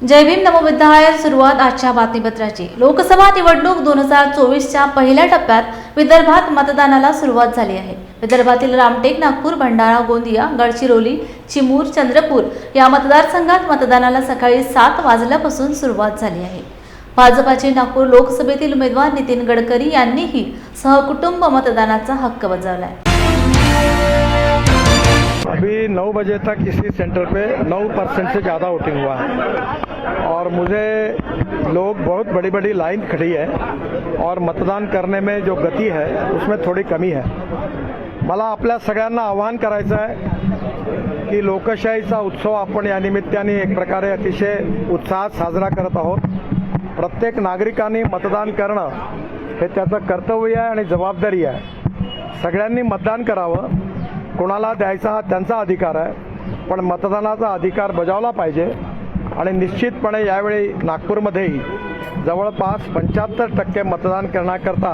जय भीम नमो बुद्धाय। सुरुवात आजच्या बातमीपत्राची। लोकसभा निवडणूक 2024च्या पहिल्या टप्प्यात विदर्भात मतदानाला सुरुवात झाली आहे। विदर्भातील रामटेक, नागपूर, भंडारा, गोंदिया, गडचिरोली, चिमूर, चंद्रपूर या मतदारसंघात मतदानाला सकाळी 7 वाजल्यापासून सुरुवात झाली आहे। भाजपाचे नागपूर लोकसभेतील उमेदवार नितीन गडकरी यांनीही सहकुटुंब मतदानाचा हक्क बजावलाय। अभी 9 बजे तक इसी सेंटर पे 9% से ज़्यादा वोटिंग हुआ है और मुझे लोग बहुत बड़ी बड़ी लाइन खड़ी है और मतदान करने में जो गति है उसमें थोड़ी कमी है। मला आपल्या सगळ्यांना आवाहन करायचं आहे की लोकशाहीचा उत्सव आपण या निमित्ताने एक प्रकारे अतिशय उत्साहात साजरा करत आहोत। प्रत्येक नागरिकांनी मतदान करणं हे त्याचं कर्तव्य आहे आणि जबाबदारी आहे। सगळ्यांनी मतदान करावं। कोणाला द्यायचा हा त्यांचा अधिकार आहे, पण मतदानाचा अधिकार बजावला पाहिजे आणि निश्चितपणे यावेळी नागपूरमध्येही जवळपास 75% मतदान करण्याकरता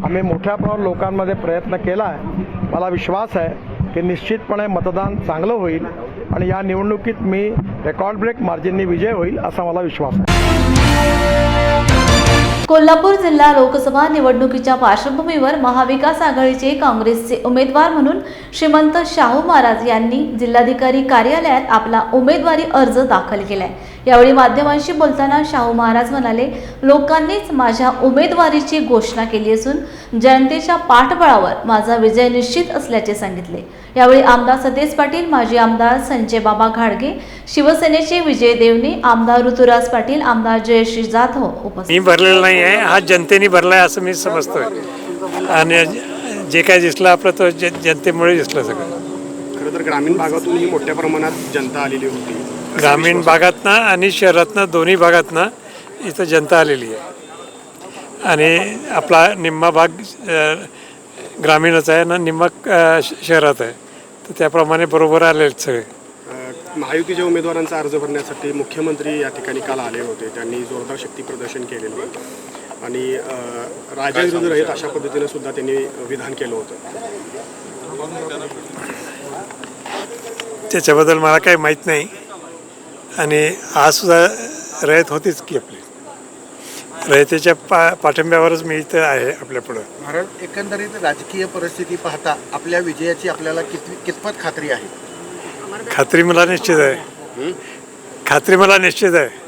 आम्ही मोठ्या प्रमाणात लोकांमध्ये प्रयत्न केला आहे। मला विश्वास आहे की निश्चितपणे मतदान चांगलं होईल आणि या निवडणुकीत मी रेकॉर्ड ब्रेक मार्जिननी विजय होईल असा मला विश्वास आहे। कोल्हापूर जिल्हा लोकसभा निवडणुकीच्या पार्श्वभूमीवर महाविकास आघाडीचे काँग्रेसचे उमेदवार म्हणून श्रीमंत शाहू महाराज यांनी जिल्हाधिकारी कार्यालयात आपला उमेदवारी अर्ज दाखल केलाय। यावेळी माध्यमांशी बोलताना शाहू महाराज म्हणाले, लोकांनीच माझ्या उमेदवारीची घोषणा केली असून जनतेच्या पाठबळावर माझा विजय निश्चित असल्याचे सांगितले। यावेळी आमदार सतेज पाटील, माजी आमदार संजय बाबा घाडगे, शिवसेनेचे विजय देवणे, आमदार ऋतुराज पाटील, आमदार जयश्री जाधव उपस्थित। मी भरलेला नाही आहे, हा जनतेने भरला आहे असं मी समजतोय आणि जे काय दिसलं आपलं तो जनतेमुळे दिसलं सगळं। खरं तर ग्रामीण भागातूनही मोठ्या प्रमाणात जनता आलेली होती। ग्रामीण भागातनं आणि शहरातनं दोन्ही भागातनं इथं जनता आलेली आहे आणि आपला निम्मा भाग ग्रामीणच आहे ना, निम्मा शहरात आहे, तर त्याप्रमाणे बरोबर आले सगळे। महायुतीच्या उमेदवारांचा अर्ज भरण्यासाठी मुख्यमंत्री या ठिकाणी काल आले होते। त्यांनी जोरदार शक्ती प्रदर्शन केलेलं होतं आणि राजाविरुद्ध रहित अशा पद्धतीने सुद्धा त्यांनी विधान केलं होतं। त्याच्याबद्दल मला काही माहीत नाही आणि आज सुद्धा रयत होतीच की आपली रयतेच्या पाठिंब्यावरच मी इथं आहे आपल्यापुढं। महाराज, एकंदरीत राजकीय परिस्थिती पाहता आपल्या विजयाची आपल्याला कितपत खात्री आहे? खात्री मला निश्चित आहे, खात्री मला निश्चित आहे।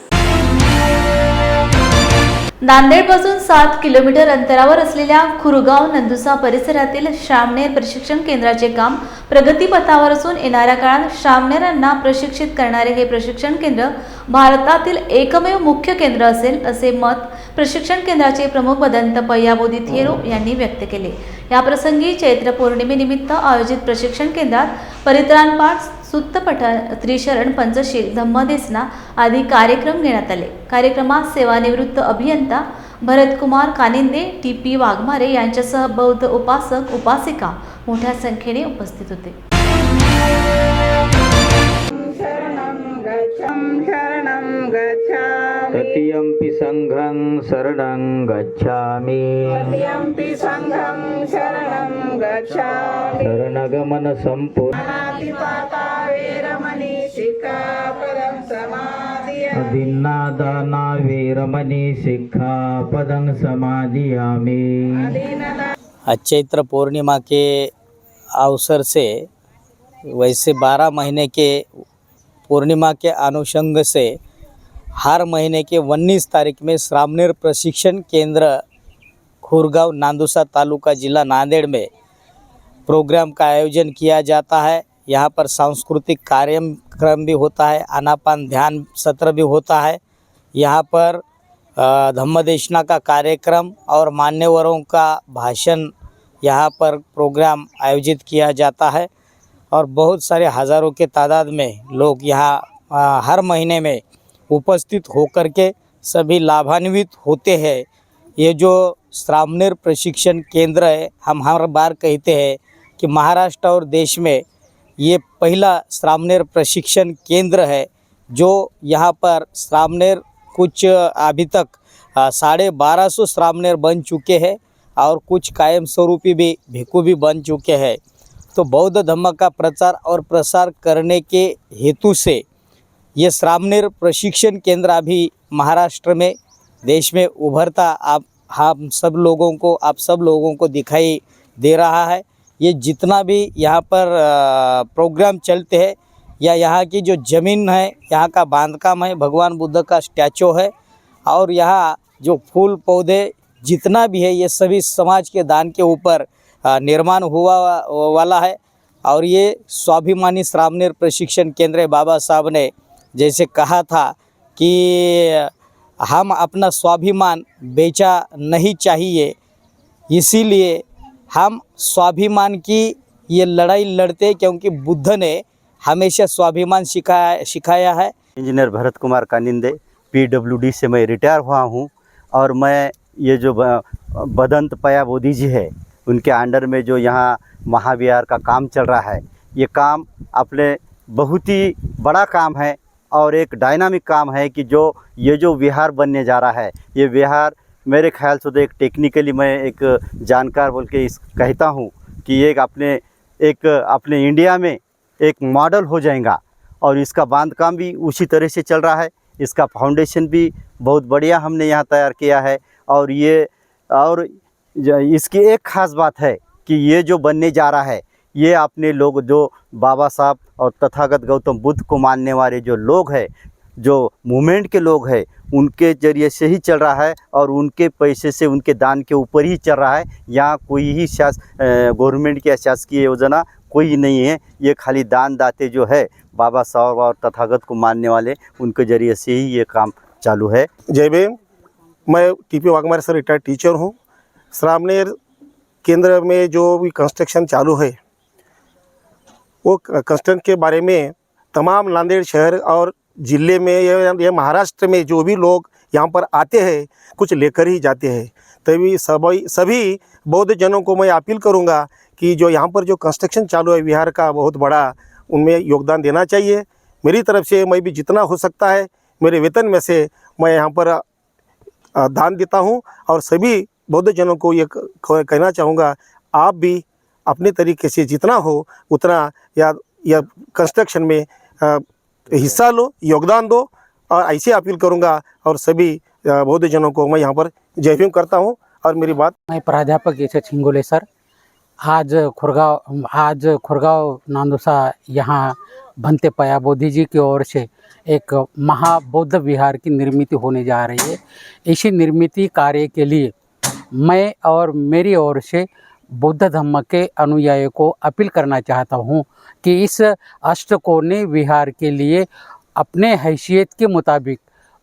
नांदेडपासून 7 किलोमीटर अंतरावर असलेल्या खुरगाव नंदुसा परिसरातील श्रामणेर प्रशिक्षण केंद्राचे काम प्रगतीपथावर असून येणाऱ्या काळात श्रामणेरांना प्रशिक्षित करणारे हे प्रशिक्षण केंद्र भारतातील एकमेव मुख्य केंद्र असेल असे मत प्रशिक्षण केंद्राचे प्रमुख भदंत पय्याबोधी थेरो यांनी व्यक्त केले। या प्रसंगी चैत्र पौर्णिमेनिमित्त आयोजित प्रशिक्षण केंद्रात परित्राण पाठ, सुत्तपठण, त्रिशरण, पंचशील, धम्मदेसना आदी कार्यक्रम घेण्यात आले। कार्यक्रमात सेवानिवृत्त अभियंता भरतकुमार कानिंदे, टी.पी. वाघमारे यांच्यासह बौद्ध उपासक उपासिका मोठ्या संख्येने उपस्थित होते। तृतीयंपि संघं शरणं गच्छामि, तृतीयंपि संघं शरणं गच्छामि, शरणगमन संपूर्ण वेरमणि सिक्खापदं समादियामि, अदिन्नादाना वीरमणि सिक्खापदं समादियामि। आज चैत्र पूर्णिमा के अवसर से वैसे 12 महीने के पूर्णिमा के अनुषंग से हर महीने के 19 तारीख में श्रामणेर प्रशिक्षण केंद्र खुरगाव नांदुसा तालुका जिला नांदेड़ में प्रोग्राम का आयोजन किया जाता है। यहाँ पर सांस्कृतिक कार्यक्रम भी होता है, आनापान ध्यान सत्र भी होता है। यहाँ पर धम्मदेशना का कार्यक्रम और मान्यवरों का भाषण यहाँ पर प्रोग्राम आयोजित किया जाता है और बहुत सारे हज़ारों के तादाद में लोग यहाँ हर महीने में उपस्थित होकर के सभी लाभान्वित होते हैं। ये जो श्रामणेर प्रशिक्षण केंद्र है, हम हर बार कहते हैं कि महाराष्ट्र और देश में ये पहला श्रामणेर प्रशिक्षण केंद्र है जो यहाँ पर श्रामणेर कुछ अभी तक 1250 श्रामणेर बन चुके हैं और कुछ कायम स्वरूपी भी भिक्खु भी बन चुके हैं। तो बौद्ध धर्म का प्रचार और प्रसार करने के हेतु से ये श्रामनेर प्रशिक्षण केंद्र अभी महाराष्ट्र में देश में उभरता आप सब लोगों को दिखाई दे रहा है। ये जितना भी यहाँ पर प्रोग्राम चलते हैं या यहाँ की जो ज़मीन है, यहाँ का बांधकाम है, भगवान बुद्ध का स्टैचू है और यहाँ जो फूल पौधे जितना भी है ये सभी समाज के दान के ऊपर निर्माण हुआ वाला है। और ये स्वाभिमानी श्रामनेर प्रशिक्षण केंद्र है। बाबा साहब ने जैसे कहा था कि हम अपना स्वाभिमान बेचा नहीं चाहिए, इसीलिए हम स्वाभिमान की ये लड़ाई लड़ते क्योंकि बुद्ध ने हमेशा स्वाभिमान सिखाया है। इंजीनियर भरत कुमार कानिंदे PWD से मैं रिटायर हुआ हूँ और मैं ये जो बदंत पया बोधी जी है उनके अंडर में जो यहाँ महाविहार का काम चल रहा है, ये काम अपने बहुत ही बड़ा काम है और एक डायनामिक काम है कि ये जो विहार बनने जा रहा है, ये विहार मेरे ख्याल से तो एक टेक्निकली मैं एक जानकार बोल के कहता हूँ कि ये अपने इंडिया में एक मॉडल हो जाएगा और इसका बांधकाम भी उसी तरह से चल रहा है। इसका फाउंडेशन भी बहुत बढ़िया हमने यहाँ तैयार किया है और इसकी एक ख़ास बात है कि ये जो बनने जा रहा है ये अपने लोग जो बाबा साहब और तथागत गौतम बुद्ध को मानने वाले जो लोग हैं, जो मूवमेंट के लोग हैं, उनके जरिए से ही चल रहा है और उनके पैसे से उनके दान के ऊपर ही चल रहा है। यहाँ कोई ही गवर्नमेंट की शासकीय योजना कोई नहीं है। ये खाली दान दाते जो है बाबा साहब और तथागत को मानने वाले उनके जरिए से ही ये काम चालू है। जय भीम। मैं TP वाघमारे से रिटायर्ड टीचर हूँ। श्रामनेर केंद्र में जो भी कंस्ट्रक्शन चालू है वो कंस्ट्रक्शन के बारे में तमाम नांदेड़ शहर और ज़िले में ये महाराष्ट्र में जो भी लोग यहाँ पर आते हैं कुछ लेकर ही जाते हैं। तभी सभी बौद्ध जनों को मैं अपील करूँगा कि जो यहाँ पर जो कंस्ट्रक्शन चालू है विहार का बहुत बड़ा, उनमें योगदान देना चाहिए। मेरी तरफ से मैं भी जितना हो सकता है मेरे वेतन में से मैं यहाँ पर दान देता हूँ और सभी बौद्ध जनों को ये कहना चाहूँगा, आप भी अपने तरीके से जितना हो उतना या कंस्ट्रक्शन में हिस्सा लो, योगदान दो। और ऐसे अपील करूँगा और सभी बौद्ध जनों को मैं यहाँ पर जय भीम करता हूँ। और मेरी बात, मैं प्राध्यापक एच हिंगोले सर। आज खुरगांव नांदुसा यहाँ भंते पया बोधी जी की ओर से एक महाबौद्ध विहार की निर्मित होने जा रही है। इसी निर्मित कार्य के लिए मैं और मेरी ओर से बौद्ध धर्म के अनुयायियों को अपील करना चाहता हूँ कि इस अष्टकोणीय विहार के लिए अपने हैसियत के मुताबिक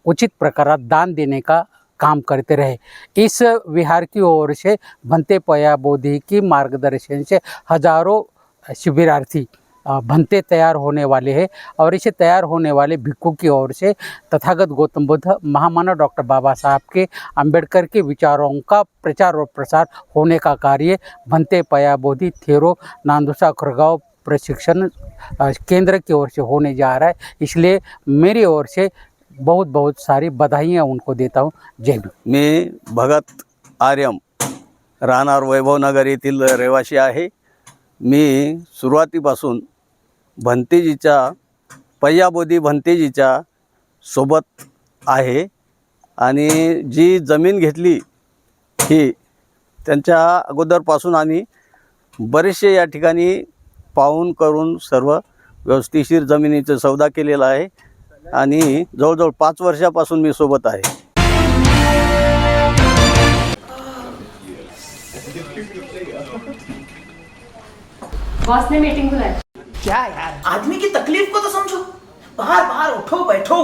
उचित प्रकार दान देने का काम करते रहे। इस विहार की ओर से भंते पया बोधी की मार्गदर्शन से हजारों शिविरार्थी भंते तैयार होने वाले हैं और इसे तैयार होने वाले भिक्खु की ओर से तथागत गौतम बुद्ध महामानव डॉक्टर बाबा साहब के अंबेडकर के विचारों का प्रचार और प्रसार होने का कार्य भंते पया बोधी थेरो नांदुसा खुरगांव प्रशिक्षण केंद्र की ओर से होने जा रहा है। इसलिए मेरी ओर से बहुत बहुत सारी बधाइयाँ उनको देता हूँ। जय भीम। मी भगत आर्यम राहणार वैभवनगर येथील रहिवासी आहे। मी सुरुवातीपासून भंतेजीच्या पय्याबोधी भंतेजीच्या सोबत आहे आणि जी जमीन घेतली ही त्यांच्या अगोदरपासून आणि बरेचसे या ठिकाणी पाहून करून सर्व व्यवस्थिशीर जमिनीचा सौदा केलेला आहे आणि जवळजवळ 5 वर्षापासून मी सोबत आहे। बॉस ने मीटिंग बुलाई। क्या यार, आदमी की तकलीफ को तो समझो। बाहर बाहर उठो बैठो।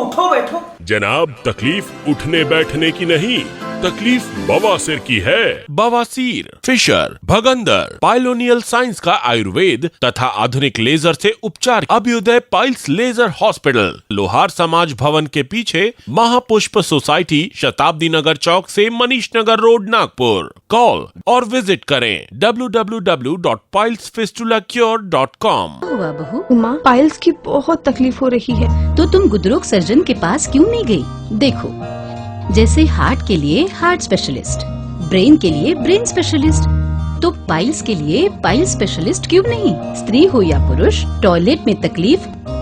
जनाब, तकलीफ उठने बैठने की नहीं, तकलीफ बवासीर की है। बवासीर, फिशर, भगंदर, पाइलोनियल साइंस का आयुर्वेद तथा आधुनिक लेजर से उपचार। अभ्युदय पाइल्स लेजर हॉस्पिटल, लोहार समाज भवन के पीछे, महापुष्प सोसाइटी, शताब्दी नगर चौक से मनीष नगर रोड, नागपुर। कॉल और विजिट करें www.pilesfistulacure.com। हुआ बहू, माँ पाइल्स की बहुत तकलीफ हो रही है। तो तुम गुदरोग सर्जन के पास क्यों नहीं गई? देखो, जैसे हार्ट के लिए हार्ट स्पेशलिस्ट, ब्रेन के लिए ब्रेन स्पेशलिस्ट, तो पाइल्स के लिए पाइल्स स्पेशलिस्ट क्यों नहीं? स्त्री हो या पुरुष, टॉयलेट में तकलीफ,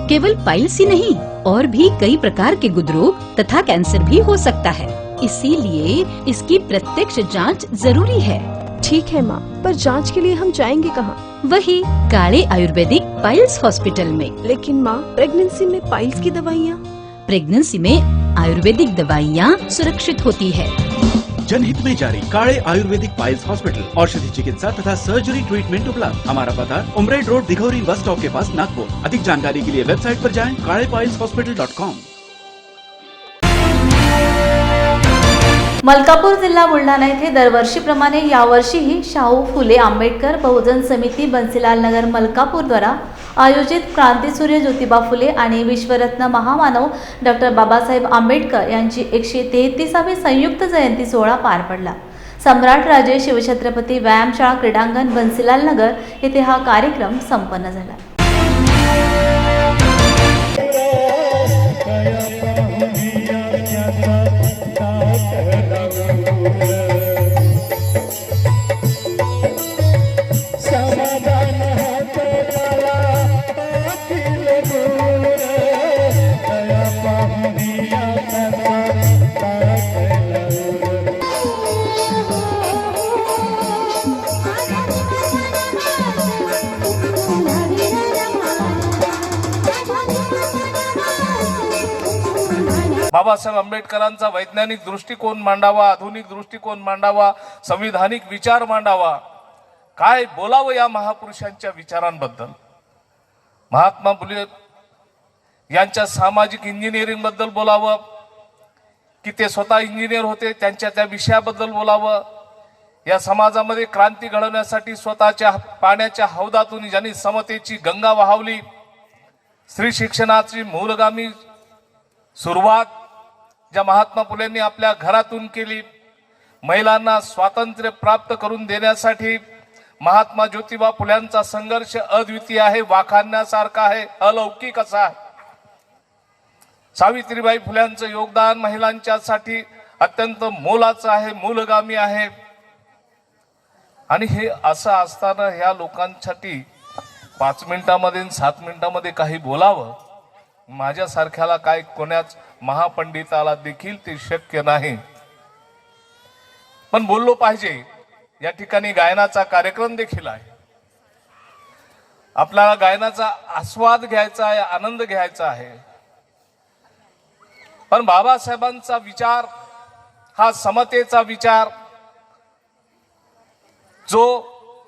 केवल पाइल्स ही नहीं और भी कई प्रकार के गुदरोग तथा कैंसर भी हो सकता है, इसीलिए इसकी प्रत्यक्ष जांच जरूरी है। ठीक है माँ, पर जांच के लिए हम जाएंगे कहाँ? वही काले आयुर्वेदिक पाइल्स हॉस्पिटल में। लेकिन माँ, प्रेगनेंसी में पाइल्स की दवाइयाँ? प्रेगनेंसी में आयुर्वेदिक दवाइयाँ सुरक्षित होती है। जनहित में जारी काले आयुर्वेदिक पाइल्स हॉस्पिटल, औषधि चिकित्सा तथा सर्जरी ट्रीटमेंट उपलब्ध। हमारा पता उमरेड रोड, दिघौरी बस स्टॉप के पास, नागपुर। अधिक जानकारी के लिए वेबसाइट पर जाएं kalepailshospital.com। मलकापूर जिल्हा बुलढाणा येथे दरवर्षीप्रमाणे यावर्षीही शाहू फुले आंबेडकर बहुजन समिती बन्सीलाल नगर मलकापूर द्वारा आयोजित क्रांतीसूर्य ज्योतिबा फुले आणि विश्वरत्न महामानव डॉक्टर बाबासाहेब आंबेडकर यांची 133वी संयुक्त जयंती सोहळा पार पडला। सम्राट राजे शिवछत्रपती व्यायामशाळा क्रीडांगण बन्सीलाल नगर येथे हा कार्यक्रम संपन्न झाला। बाबासाहेब आंबेडकरांचा वैज्ञानिक दृष्टिकोन मांडावा, आधुनिक दृष्टिकोन मांडावा, संविधानिक विचार मांडावा। काय बोलावं या महापुरुषांच्या विचारांबद्दल। महात्मा फुले यांच्या सामाजिक इंजिनिअरिंग बद्दल बोलावं, की ते स्वतः इंजिनियर होते, त्यांच्या त्या विषयाबद्दल बोलावं। या समाजामध्ये क्रांती घडवण्यासाठी स्वतःच्या पाण्याच्या हौदातून ज्यांनी समतेची गंगा वाहवली, स्त्री शिक्षणाची मूलगामी सुरुवात ज्या महात्मा फुलेंनी आपल्या घरातून केली, महिलांना स्वातंत्र्य प्राप्त करून देण्यासाठी महात्मा ज्योतिबा फुल्यांचा संघर्ष अद्वितीय आहे, वाखाणण्यासारखा आहे, अलौकिक असा आहे। सावित्रीबाई फुल्यांचं योगदान महिलांच्यासाठी अत्यंत मोलाचं आहे, मूलगामी आहे। आणि हे असं असताना ह्या लोकांसाठी 5 मिनिटांमध्ये 7 मिनिटांमध्ये काही बोलावं, माझ्यासारख्याला काय कोणाच महापंडिताला देखील ते शक्य नाही। पण बोललो पाहिजे। या ठिकाणी गायनाचा कार्यक्रम देखील आहे, आपल्याला गायनाचा आस्वाद घ्यायचा आहे, आनंद घ्यायचा आहे। पण बाबासाहेबांचा विचार हा समतेचा विचार, जो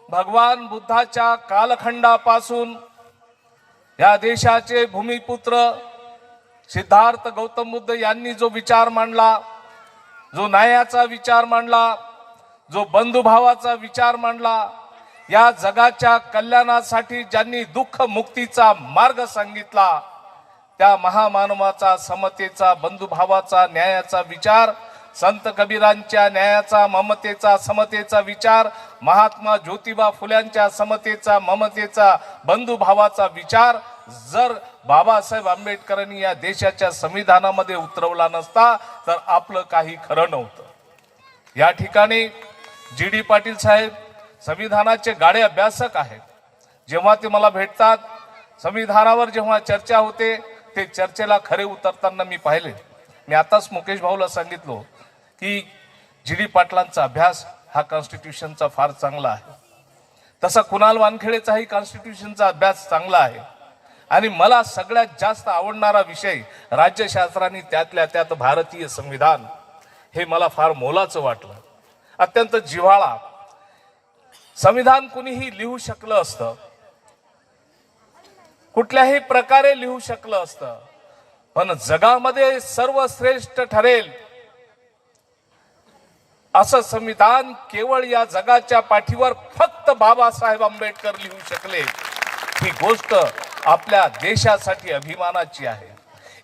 भगवान बुद्धाच्या कालखंडापासून या देशाचे भूमिपुत्र सिद्धार्थ गौतम बुद्ध यांनी जो विचार मांडला, जो न्यायाचा विचार मांडला, जो बंधुभावाचा विचार मांडला, या जगाच्या कल्याणासाठी ज्यांनी दुःख मुक्तीचा मार्ग सांगितला, त्या महामानवाचा, समतेचा, बंधुभावाचा, न्यायाचा विचार, संत कबीरांच्या न्यायाचा, ममतेचा, समतेचा विचार, महात्मा ज्योतिबा फुल्यांच्या समतेचा, ममतेचा, बंधुभावाचा विचार जर बाबासाहेब आंबेडकरांनी या देशाच्या संविधानामध्ये उतरवला नसता तर आपलं काही खरं नव्हतं। या ठिकाणी जी.डी. पाटील साहेब संविधानाचे गाढे अभ्यासक आहेत। जेव्हा ते मला भेटतात, संविधानावर जेव्हा चर्चा होते, ते चर्चेला खरे उतरताना मी पाहिले। मी आताच मुकेश भाऊला सांगितलो की जी.डी. पाटलांचा अभ्यास हा कॉन्स्टिट्यूशनचा फार चांगला आहे, तसा कुणाल वानखेडेचाही कॉन्स्टिट्यूशनचा अभ्यास चांगला आहे। आणि मला सगळ्यात जास्त आवडणारा विषय राज्यशास्त्राने त्यातल्या त्यात भारतीय संविधान, हे मला फार मोलाचं वाटलं, अत्यंत जिव्हाळा। संविधान कुणीही लिहू शकलं असतं, कुठल्याही प्रकारे लिहू शकलं असतं, पण जगामध्ये सर्वश्रेष्ठ ठरेल असं संविधान केवळ या जगाच्या पाठीवर फक्त बाबासाहेब आंबेडकर लिहू शकले। ही गोष्ट आपल्या देशासाठी अभिमानाची आहे।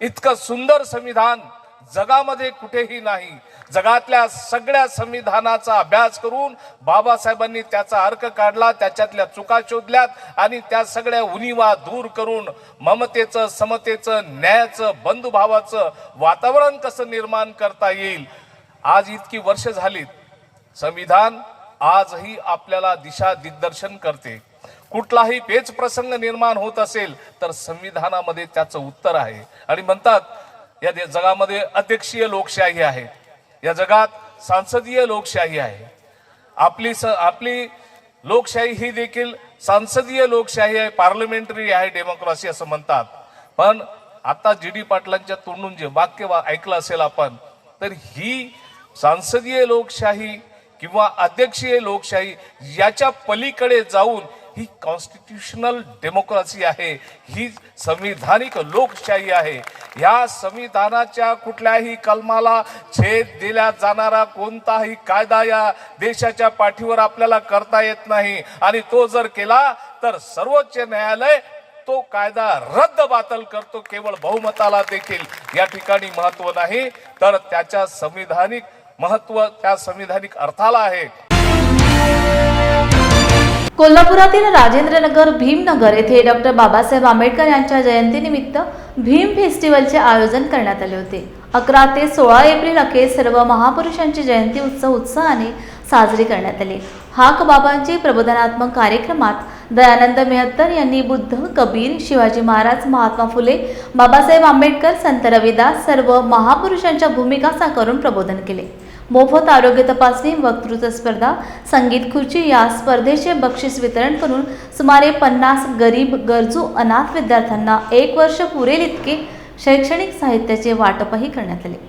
इतकं सुंदर संविधान जगामध्ये कुठेही नाही। जगातल्या सगळ्या संविधानाचा अभ्यास करून बाबासाहेबांनी त्याचा अर्थ काढला, त्याच्यातल्या चुका शोधल्यात आणि त्या सगळ्या उणिवा दूर करून ममतेचं, समतेचं, न्यायाचं, बंधुभावाचं वातावरण कसं निर्माण करता येईल। आज इतकी वर्ष झालीत, संविधान आजही आपल्याला दिशा दिग्दर्शन करते। कुठलाही पेच प्रसंग निर्माण होत असेल तर संविधानामध्ये त्याचं उत्तर आहे. आणि म्हणतात या जगामध्ये अध्यक्षीय लोकशाही आहे, या जगात सांसदीय लोकशाही आहे. आपली लोकशाही ही देखील सांसदीय लोकशाही आहे, पार्लमेंटरी आहे, डेमोक्रेसी असं म्हणतात. पण आता जी.डी. पाटलांच्या तोंडून जे वाक्य ऐकलं असेल आपण, तर ही सांसदीय लोकशाही किंवा अध्यक्षीय लोकशाही याच्या पलीकडे जाऊन ही कॉन्स्टिट्यूशनल डेमोक्रेसी आहे, ही संविधानिक लोकशाही आहे. या संविधानाच्या कुठल्याही कलमाला छेद दिला जाणारा कोणताही कायदा या देशाच्या पाठीवर आपल्याला करता येत नाही. आणि तो जर केला तर सर्वोच्च न्यायालय तो कायदा रद्दबातल करतो. केवळ बहुमताला देखील या ठिकाणी महत्व नाही, तर त्याच्या संविधानिक महत्व त्या संविधानिक अर्थाला आहे. कोल्हापुरातील राजेंद्रनगर भीमनगर येथे डॉक्टर बाबासाहेब आंबेडकर यांच्या जयंतीनिमित्त भीम फेस्टिवलचे आयोजन करण्यात आले होते. 11 ते 16 एप्रिल अखेर सर्व महापुरुषांची जयंती उत्साहाने साजरी करण्यात आली. हाक बाबांची प्रबोधनात्मक कार्यक्रमात दयानंद मेहतर यांनी बुद्ध, कबीर, शिवाजी महाराज, महात्मा फुले, बाबासाहेब आंबेडकर, संत रविदास सर्व महापुरुषांच्या भूमिका साकारून प्रबोधन केले. मोफत आरोग्य तपासणी, वक्तृत्व स्पर्धा, संगीत खुर्ची या स्पर्धेचे बक्षीस वितरण करून सुमारे 50 गरीब गरजू अनाथ विद्यार्थ्यांना 1 वर्ष पुरेल इतके शैक्षणिक साहित्याचे वाटपही करण्यात आले.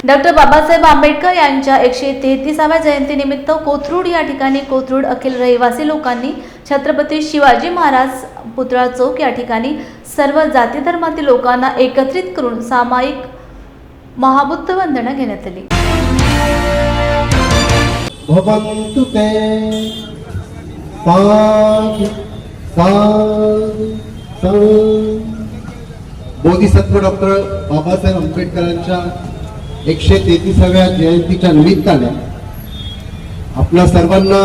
डॉक्टर बाबासाहेब आंबेडकर यांच्या 133व्या जयंतीनिमित्त कोथरूड या ठिकाणी कोथरूड अखिल रहिवासी लोकांनी छत्रपती शिवाजी महाराज पुतळा चौक या ठिकाणी सर्व जाती धर्मातील लोकांना एकत्रित करून सामायिक महाबुद्ध वंदना घेण्यात आली. बोधिसत्व डॉक्टर बाबासाहेब आंबेडकरांच्या 133व्या जयंतीच्या निमित्ताने आपल्या सर्वांना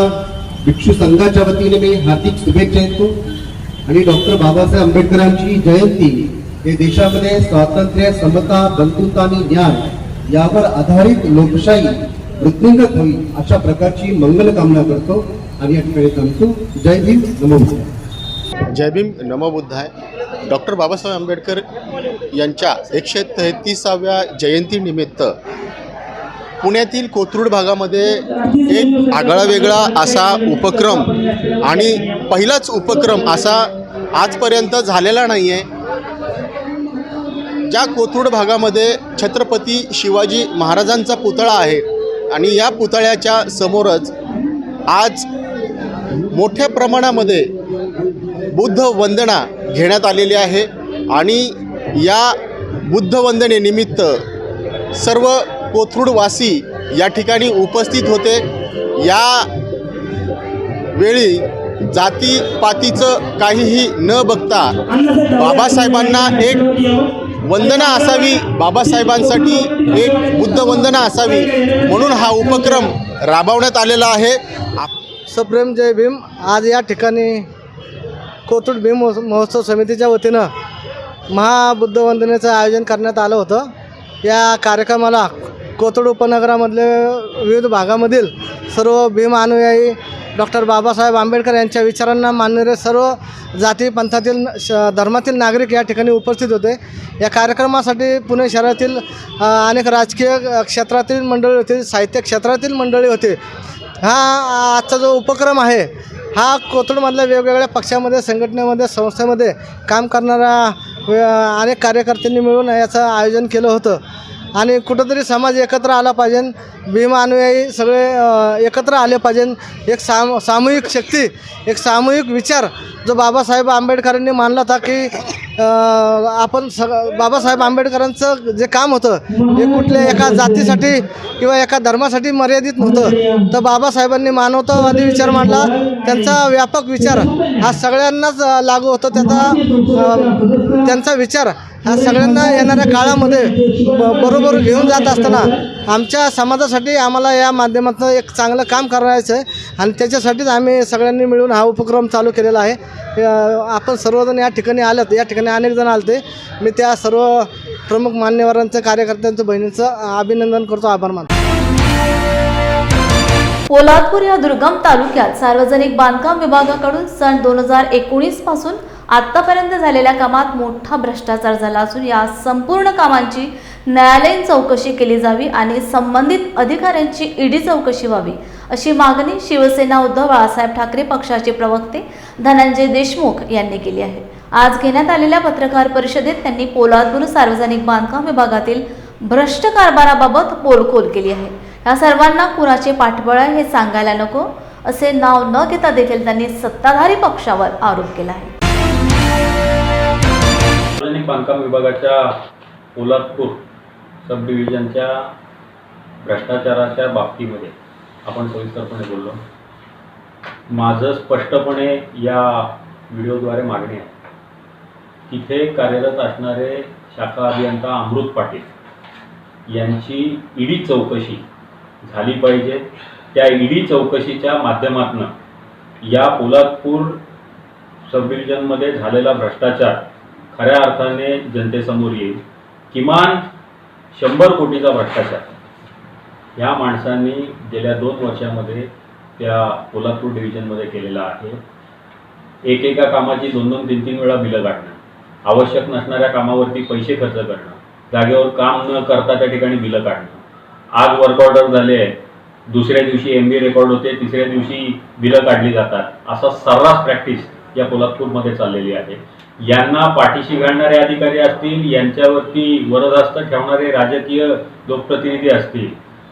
भिक्षू संघाच्या वतीने मी हार्दिक शुभेच्छा देतो. आणि डॉक्टर बाबासाहेब आंबेडकरांची जयंती हे देशामध्ये स्वातंत्र्य, समता, बंधुता आणि न्याय यावर आधारित लोकशाही वृद्धिंगत होईल अशा प्रकारची मंगल कामना करतो आणि या ठिकाणी थांबतो. जय भीम, नमो बुद्धाय. जय भीम, नमो बुद्धाय. डॉक्टर बाबासाहेब आंबेडकर यांच्या 133व्या जयंतीनिमित्त पुण्यातील कोथरूड भागामध्ये एक आगळा वेगळा असा उपक्रम आणि पहिलाच उपक्रम असा आजपर्यंत झालेला नाही आहे. ज्या कोथरूड भागामध्ये छत्रपती शिवाजी महाराजांचा पुतळा आहे आणि या पुतळ्याच्या समोरच आज मोठ्या प्रमाणामध्ये बुद्ध वंदना घेण्यात आलेली आहे. आणि या बुद्ध वंदनेनिमित्त सर्व कोथरूडवासी या ठिकाणी उपस्थित होते. या वेळी जातीपातीचं काहीही न बघता बाबासाहेबांना एक वंदना असावी, बाबासाहेबांसाठी एक बुद्ध वंदना असावी म्हणून हा उपक्रम राबवण्यात आलेला आहे. सप्रेम जय भीम. आज या ठिकाणी कोथरूड भीम महोत्सव समितीच्या वतीनं महाबुद्ध वंदनेचं आयोजन करण्यात आलं होतं. या कार्यक्रमाला कोथरूड उपनगरामधले विविध भागामधील सर्व भीम अनुयायी डॉक्टर बाबासाहेब आंबेडकर यांच्या विचारांना मानणारे सर्व जाती पंथातील धर्मातील नागरिक या ठिकाणी उपस्थित होते. या कार्यक्रमासाठी पुणे शहरातील अनेक राजकीय क्षेत्रातील मंडळी होती, साहित्य क्षेत्रातील मंडळी होते. हा आजचा जो उपक्रम आहे हा कोथरूडमधल्या वेगवेगळ्या पक्षामध्ये, संघटनेमध्ये, संस्थेमध्ये काम करणाऱ्या अनेक कार्यकर्त्यांनी मिळून याचं आयोजन केलं होतं. आणि कुठंतरी समाज एकत्र आला पाहिजे. भीम अनुयायी सगळे एकत्र आले पाहिजे. एक सामूहिक शक्ती, एक सामूहिक विचार जो बाबासाहेब आंबेडकरांनी मानला होता की आपण बाबासाहेब आंबेडकरांचं जे काम होतं हे कुठल्या एका जातीसाठी किंवा एका धर्मासाठी मर्यादित नव्हतं. तर बाबासाहेबांनी मानवतावादी विचार मांडला. त्यांचा व्यापक विचार हा सगळ्यांनाच लागू होतो. त्यांचा विचार हा सगळ्यांना येणाऱ्या काळामध्ये बरोबर घेऊन जात असताना आमच्या समाजासाठी आम्हाला या माध्यमातून एक चांगलं काम करायचं आहे आणि त्याच्यासाठीच आम्ही सगळ्यांनी मिळून हा उपक्रम चालू केलेला आहे. आपण सर्वजण या ठिकाणी आलेत. या ठिकाणी अनेक जण आले. मी त्या सर्व प्रमुख मान्यवरांचं, कार्यकर्त्यांचं, बहिणीचं अभिनंदन करतो, आभार मानतो. पोलादपूर या दुर्गम तालुक्यात सार्वजनिक बांधकाम विभागाकडून सन 2019 पासून आतापर्यंत झालेल्या कामात मोठा भ्रष्टाचार झाला असून या संपूर्ण कामांची न्यायालयीन चौकशी केली जावी आणि संबंधित अधिकाऱ्यांची ईडी चौकशी व्हावी अशी मागणी शिवसेना उद्धव बाळासाहेब ठाकरे पक्षाचे प्रवक्ते धनंजय देशमुख यांनी केली आहे. आज घेण्यात आलेल्या पत्रकार परिषदेत त्यांनी पोलादपूर सार्वजनिक बांधकाम विभागातील भ्रष्ट कारभाराबाबत पोलखोल केली आहे. या सर्वांना कुणाचे पाठबळ आहे हे सांगायला नको असे नाव न घेता देखील त्यांनी सत्ताधारी पक्षावर आरोप केला आहे. सार्वजनिक बांधकाम विभागाच्या पोलादपूर सब डिव्हिजनच्या भ्रष्टाचाराच्या बाबतीमध्ये आपण सविस्तरपणे बोललो. माझं स्पष्टपणे या व्हिडिओद्वारे मागणी आहे. तिथे कार्यरत असणारे शाखा अभियंता अमृत पाटील यांची ईडी चौकशी झाली पाहिजे. त्या ईडी चौकशीच्या माध्यमातून या पोलादपूर सब डिव्हिजनमध्ये झालेला भ्रष्टाचार खऱ्या अर्थाने जनतेसमोर येईल. किमान 100 कोटीचा भ्रष्टाचार ह्या माणसांनी गेल्या 2 वर्षामध्ये त्या पोलादपूर डिव्हिजनमध्ये केलेला आहे. एकेका कामाची 2-2, 3-3 वेळा बिलं काढणं, आवश्यक नसणाऱ्या कामावरती पैसे खर्च करणं, जागेवर काम न करता त्या ठिकाणी बिलं काढणं. आज वर्क ऑर्डर झाले आहे, दुसऱ्या दिवशी MBA रेकॉर्ड होते, तिसऱ्या दिवशी बिलं काढली जातात. असा सर्रास प्रॅक्टिस या पोलादपूरमध्ये चाललेली आहे. यांना पाठीशी घालणारे अधिकारी असतील, यांच्यावरती वरदहस्त ठेवणारे राजकीय लोकप्रतिनिधी असतील,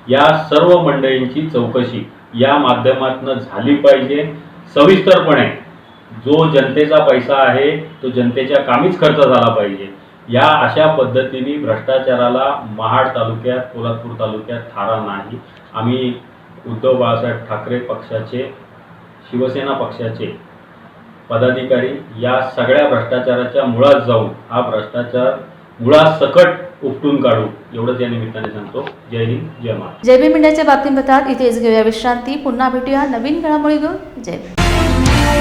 या सर्व मंडळींची चौकशी या माध्यमातून झाली पाहिजे. सविस्तरपणे जो जनतेचा पैसा आहे तो जनतेच्या कामीच खर्च झाला पाहिजे. या अशा पद्धतीने भ्रष्टाचाराला महाड तालुक्यात, पोलादपूर तालुक्यात थारा नाही. आम्ही उद्धव बाळासाहेब ठाकरे पक्षाचे, शिवसेना पक्षाचे पदाधिकारी या सगळ्या भ्रष्टाचाराच्या मुळात जाऊन हा भ्रष्टाचार मुळात सकट उपटून काढू एवढंच या निमित्ताने सांगतो. जय हिंद, जय महाराष्ट्र. जय भीम इंडियाच्या बातमीपत्रात इथेच घेऊया विश्रांती. पुन्हा भेटूया नवीन घडामोडी घेऊन. जय भीम.